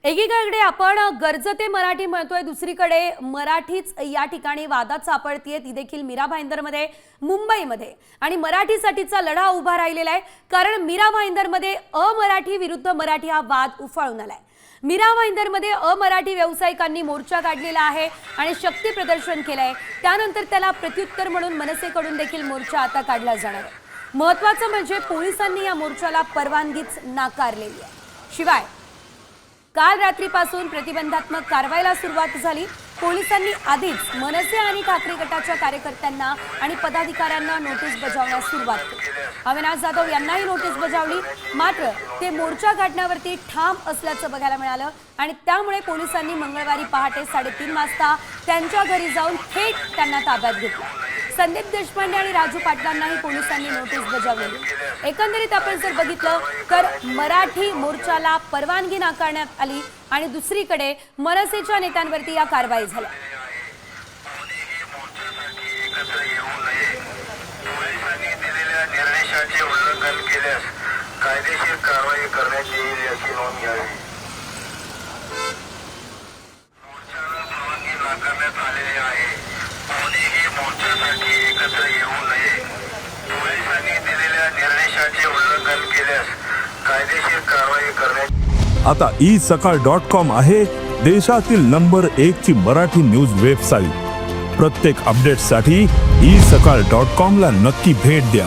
एकीकडे आपण गर्जते मराठी म्हणतोय, दुसरीकडे मराठीच या ठिकाणी वादात सापडतीये, ती देखील मीरा भाईंदरमध्ये, मुंबईमध्ये. आणि मराठीसाठीचा लढा उभा राहिलेला आहे, कारण मीरा भाईंदरमध्ये अमराठी विरुद्ध मराठी हा वाद उफाळून आलाय. मीरा भाईंदरमध्ये अमराठी व्यावसायिकांनी मोर्चा काढलेला आहे आणि शक्ती प्रदर्शन केलंय. त्यानंतर त्याला प्रत्युत्तर म्हणून मनसेकडून देखील मोर्चा आता काढला जाणार आहे. महत्त्वाचं म्हणजे पोलिसांनी या मोर्चाला परवानगीच नाकारलेली आहे. शिवाय काल रात्रीपासून प्रतिबंधात्मक कारवाईला सुरुवात झाली. पोलिसांनी आधीच मनसे आणि ठाकरे गटाच्या कार्यकर्त्यांना आणि पदाधिकाऱ्यांना नोटीस बजावण्यास सुरुवात केली. अविनाश जाधव यांनाही नोटीस बजावली, मात्र ते मोर्चा काढण्यावरती ठाम असल्याचं बघायला मिळालं आणि त्यामुळे पोलिसांनी मंगळवारी पहाटे 3:30 वाजता त्यांच्या घरी जाऊन थेट त्यांना ताब्यात घेतलं. संदीप देशपांडे आणि राजू पाटलांनाही पोलिसांनी नोटीस बजावली. एकंदरीत आपण जर बघितलं तर मराठी मोर्चाला परवानगी नाकारण्यात आली आणि दुसरीकडे मनसेच्या नेत्यांवरती या कारवाई झाल्या. निर्देशाचे उल्लंघन केल्यास कायदेशीर कारवाई करण्यात येईल याची नोंद घ्यावी. मोर्चाला परवानगी नाकारण्यात आलेली आहे. कोणीही मोर्चासाठी एकत्र येऊ नये. पोलिसांनी दिलेल्या निर्देशाचे उल्लंघन केल्यास कायदेशीर कारवाई करण्यात. आता isakal.com आहे देशातील नंबर 1 ची मराठी न्यूज वेबसाईट. प्रत्येक अपडेटसाठी isakal.com ला नक्की भेट द्या.